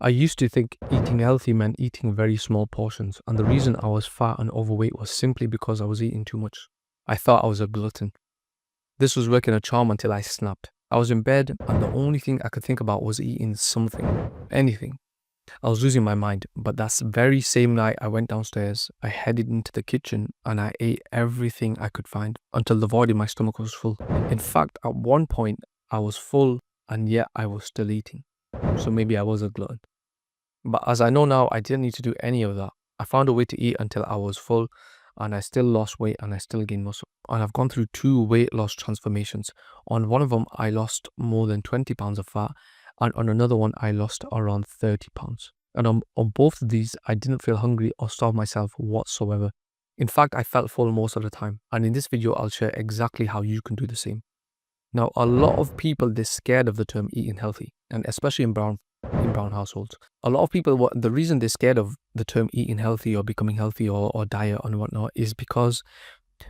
I used to think eating healthy meant eating very small portions, and the reason I was fat and overweight was simply because I was eating too much. I thought I was a glutton. This was working a charm until I snapped. I was in bed, and the only thing I could think about was eating something, anything. I was losing my mind, but that very same night I went downstairs, I headed into the kitchen, and I ate everything I could find until the void in my stomach was full. In fact, at one point, I was full, and yet I was still eating. So maybe I was a glutton. But as I know now, I didn't need to do any of that. I found a way to eat until I was full, and I still lost weight and I still gained muscle. And I've gone through 2 weight loss transformations. On one of them, I lost more than 20 pounds of fat, and on another one, I lost around 30 pounds. And on both of these, I didn't feel hungry or starve myself whatsoever. In fact, I felt full most of the time. And in this video, I'll share exactly how you can do the same. Now, a lot of people, they're scared of the term eating healthy, and especially in brown households. A lot of people, the reason they're scared of the term eating healthy or becoming healthy or diet and whatnot is because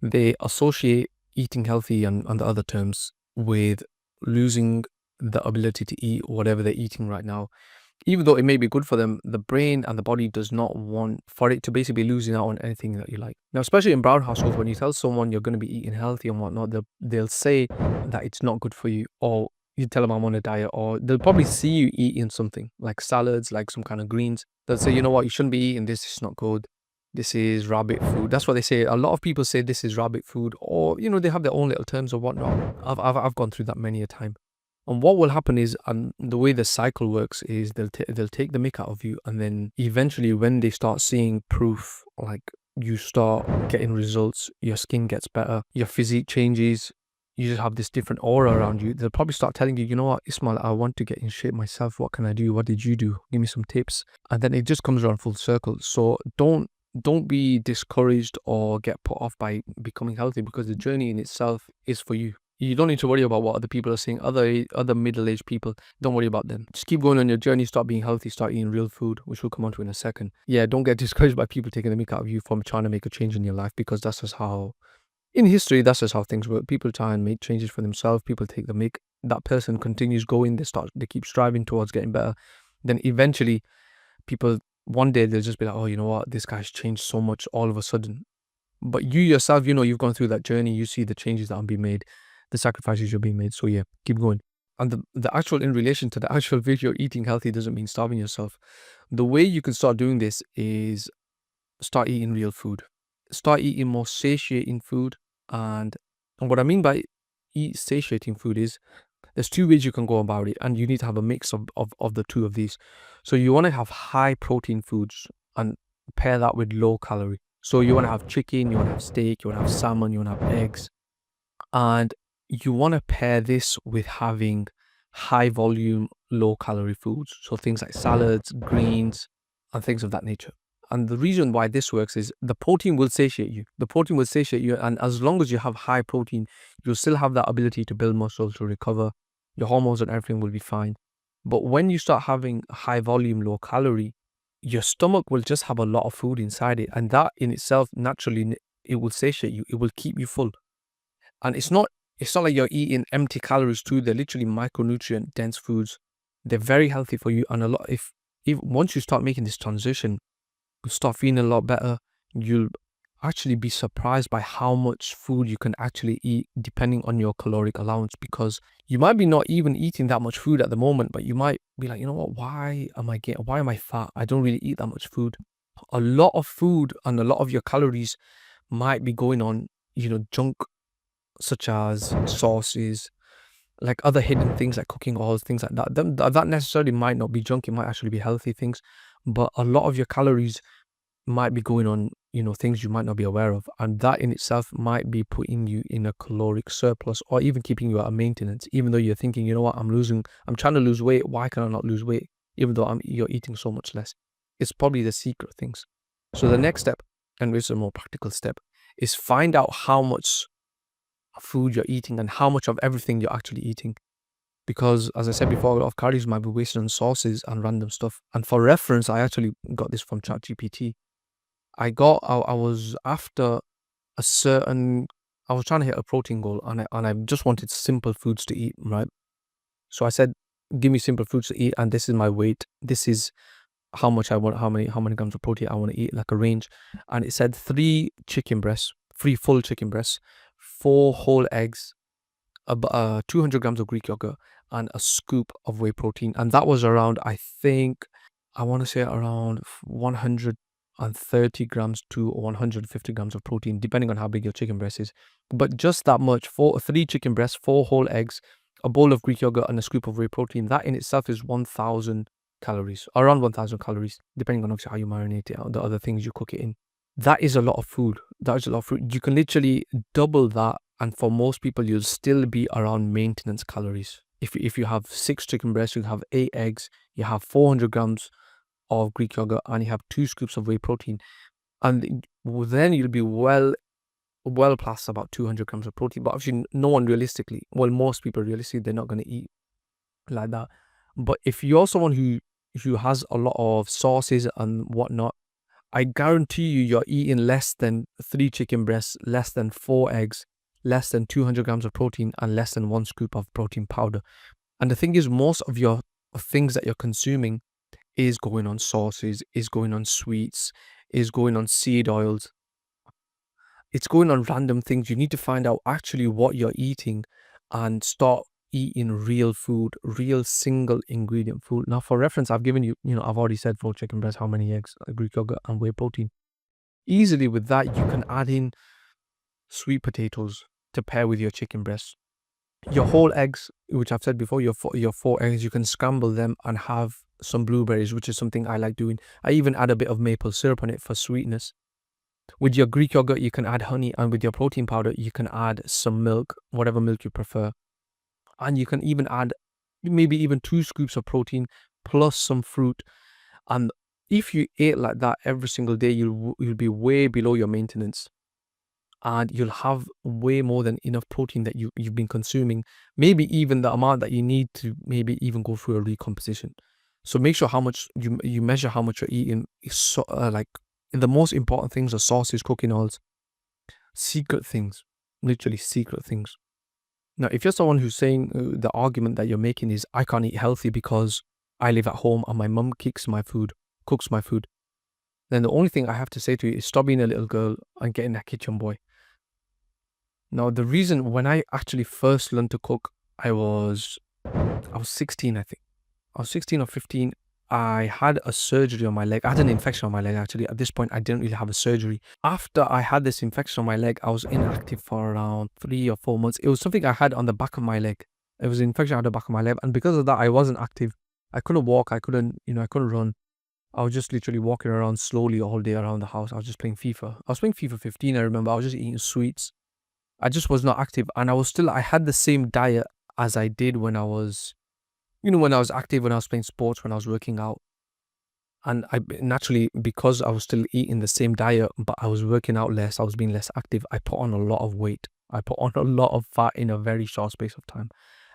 they associate eating healthy and the other terms with losing the ability to eat whatever they're eating right now. Even though it may be good for them, the brain and the body does not want for it to basically losing out on anything that you like. Now, especially in brown households, when you tell someone you're going to be eating healthy and whatnot, they'll say that it's not good for you, or you tell them I'm on a diet, or they'll probably see you eating something like salads, like some kind of greens. They'll say, you know what, you shouldn't be eating this, it's not good. This is rabbit food. That's what they say. A lot of people say this is rabbit food, or they have their own little terms or whatnot. I've gone through that many a time. And what will happen is, and the way the cycle works is they'll take the mick out of you, and then eventually when they start seeing proof, like you start getting results, your skin gets better, your physique changes, you just have this different aura around you, they'll probably start telling you, you know what, Ismail, I want to get in shape myself. What can I do? What did you do? Give me some tips. And then it just comes around full circle. So don't be discouraged or get put off by becoming healthy, because the journey in itself is for you. You don't need to worry about what other people are saying. Other middle-aged people, don't worry about them. Just keep going on your journey. Start being healthy. Start eating real food, which we'll come on to in a second. Yeah, don't get discouraged by people taking the mick out of you from trying to make a change in your life, because that's just how, in history, that's just how things work. People try and make changes for themselves. People take the mick. That person continues going. They keep striving towards getting better. Then eventually, people, one day they'll just be like, oh, you know what? This guy's changed so much all of a sudden. But you yourself, you've gone through that journey. You see the changes that are being made, the sacrifices you're being made. So yeah, keep going. And the actual, in relation to the actual video, eating healthy doesn't mean starving yourself. The way you can start doing this is start eating real food. Start eating more satiating food. And what I mean by satiating food is, there's 2 ways you can go about it, and you need to have a mix of the 2 of these. So you want to have high protein foods and pair that with low calorie. So you want to have chicken, you want to have steak, you want to have salmon, you want to have eggs. And you want to pair this with having high volume, low calorie foods. So things like salads, greens, and things of that nature. And the reason why this works is the protein will satiate you. The protein will satiate you. And as long as you have high protein, you'll still have that ability to build muscle, to recover. Your hormones and everything will be fine. But when you start having high volume, low calorie, your stomach will just have a lot of food inside it. And that in itself, naturally, it will satiate you. It will keep you full. And it's not like you're eating empty calories too. They're literally micronutrient dense foods. They're very healthy for you. And if once you start making this transition, you'll start feeling a lot better. You'll actually be surprised by how much food you can actually eat depending on your caloric allowance, because you might be not even eating that much food at the moment, but you might be like, you know what, why am I fat? I don't really eat that much food. A lot of food and a lot of your calories might be going on, junk, such as sauces, like other hidden things like cooking oils, things like that. That necessarily might not be junk. It might actually be healthy things, but a lot of your calories might be going on, things you might not be aware of, and that in itself might be putting you in a caloric surplus, or even keeping you at a maintenance, even though you're thinking, you know what, I'm trying to lose weight. Why can I not lose weight? Even though you're eating so much less. It's probably the secret things. So the next step, and it's a more practical step, is find out how much food you're eating and how much of everything you're actually eating. Because as I said before, a lot of calories might be wasted on sauces and random stuff. And for reference, I actually got this from ChatGPT. I was after a certain, I was trying to hit a protein goal, and I just wanted simple foods to eat, right? So I said, give me simple foods to eat, and this is my weight. This is how much I want, how many grams of protein I want to eat, like a range. And it said 3 chicken breasts, 3 full chicken breasts, 4 whole eggs, 200 grams of Greek yogurt, and a scoop of whey protein. And that was around, I think, I want to say around 130 grams to 150 grams of protein, depending on how big your chicken breast is. But just that much, 3 chicken breasts, 4 whole eggs, a bowl of Greek yogurt, and a scoop of whey protein. That in itself is 1,000 calories, around 1,000 calories, depending on obviously how you marinate it, or the other things you cook it in. That is a lot of food. That is a lot of food. You can literally double that, and for most people, you'll still be around maintenance calories. If you have 6 chicken breasts, you have 8 eggs, you have 400 grams of Greek yogurt, and you have 2 scoops of whey protein, and then you'll be well past about 200 grams of protein. But obviously, no one realistically, well, most people realistically, they're not going to eat like that. But if you're someone who has a lot of sauces and whatnot, I guarantee you're eating less than 3 chicken breasts, less than 4 eggs, less than 200 grams of protein, and less than 1 scoop of protein powder. And the thing is, most of your things that you're consuming is going on sauces, is going on sweets, is going on seed oils. It's going on random things. You need to find out actually what you're eating and start eating real food, real single ingredient food. Now, for reference, I've given you, I've already said 4 chicken breasts, how many eggs, Greek yogurt, and whey protein. Easily with that, you can add in sweet potatoes to pair with your chicken breasts. Your whole eggs, which I've said before, your 4 eggs, you can scramble them and have some blueberries, which is something I like doing. I even add a bit of maple syrup on it for sweetness. With your Greek yogurt, you can add honey, and with your protein powder, you can add some milk, whatever milk you prefer. And you can even add maybe even 2 scoops of protein plus some fruit. And if you ate like that every single day, you'll be way below your maintenance, and you'll have way more than enough protein that you've been consuming, maybe even the amount that you need to maybe even go through a recomposition. So make sure how much you measure how much you're eating. So, like, the most important things are sauces, cooking oils, secret things, literally secret things. Now, if you're someone who's saying the argument that you're making is, I can't eat healthy because I live at home and my mum cooks my food, then the only thing I have to say to you is stop being a little girl and get in that kitchen, boy. Now, the reason, when I actually first learned to cook, I was 16, I think. I was 16 or 15. I had a surgery on my leg. I had an infection on my leg, actually. At this point, I didn't really have a surgery. After I had this infection on my leg, I was inactive for around 3 or 4 months. It was something I had on the back of my leg. It was an infection on the back of my leg. And because of that, I wasn't active. I couldn't walk. I couldn't run. I was just literally walking around slowly all day around the house. I was just playing FIFA. I was playing FIFA 15, I remember. I was just eating sweets. I just was not active. And I had the same diet as I did when I was, when I was active, when I was playing sports, when I was working out. And I naturally, because I was still eating the same diet, but I was working out less, I was being less active, I put on a lot of weight. I put on a lot of fat in a very short space of time.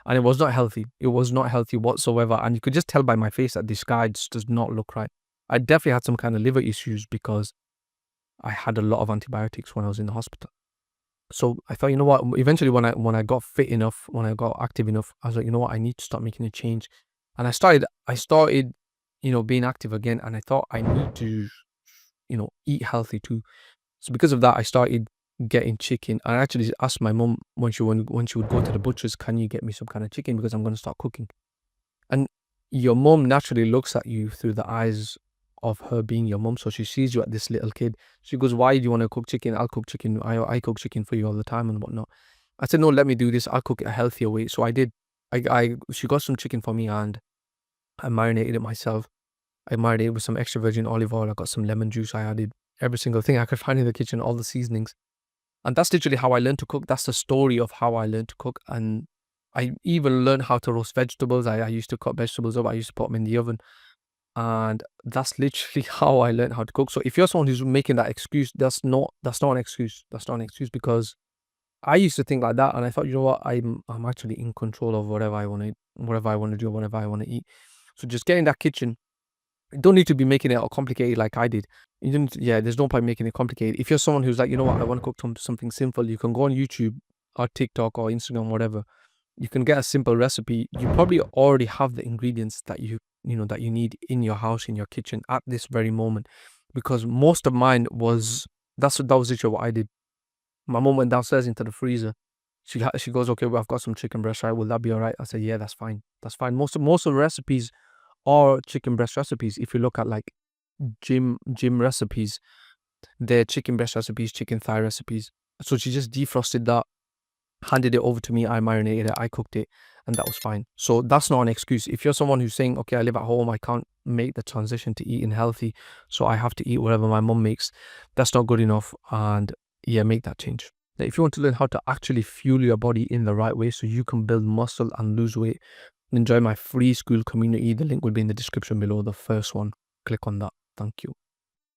And it was not healthy. It was not healthy whatsoever. And you could just tell by my face that this guy just does not look right. I definitely had some kind of liver issues because I had a lot of antibiotics when I was in the hospital. So I thought, you know what, eventually when I got fit enough, when I got active enough, I was like, you know what, I need to start making a change. And I started, being active again. And I thought I need to, eat healthy too. So because of that, I started getting chicken. I actually asked my mum when she would go to the butcher's, can you get me some kind of chicken, because I'm going to start cooking. And your mum naturally looks at you through the eyes of her being your mum. So she sees you at this little kid. She goes, why do you want to cook chicken? I'll cook chicken. I cook chicken for you all the time and whatnot. I said, no, let me do this. I'll cook it a healthier way. So I did. She got some chicken for me and I marinated it myself. I marinated with some extra virgin olive oil. I got some lemon juice. I added every single thing I could find in the kitchen, all the seasonings. And that's literally how I learned to cook. That's the story of how I learned to cook. And I even learned how to roast vegetables. I used to cut vegetables up. I used to put them in the oven. And that's literally how I learned how to cook. So if you're someone who's making that excuse, that's not an excuse. That's not an excuse, because I used to think like that, and I thought, you know what, I'm actually in control of whatever I want to do, whatever I want to eat. So just get in that kitchen. You don't need to be making it all complicated like I did. There's no point making it complicated. If you're someone who's like, you know what, I want to cook something simple, you can go on YouTube or TikTok or Instagram, whatever, You can get a simple recipe. You probably already have the ingredients that you need in your house, in your kitchen at this very moment. Because most of mine was that was literally what I did. My mom went downstairs into the freezer. She goes, okay, well, I've got some chicken breast, right? Will that be all right? I said, yeah, that's fine. That's fine. Most of the recipes are chicken breast recipes. If you look at like gym recipes, they're chicken breast recipes, chicken thigh recipes. So she just defrosted that, handed it over to me. I marinated it, I cooked it, and that was fine. So that's not an excuse. If you're someone who's saying, okay, I live at home, I can't make the transition to eating healthy, so I have to eat whatever my mom makes, that's not good enough. And yeah, make that change. Now, if you want to learn how to actually fuel your body in the right way so you can build muscle and lose weight, enjoy my free school community. The link will be in the description below, the first one. Click on that. Thank you.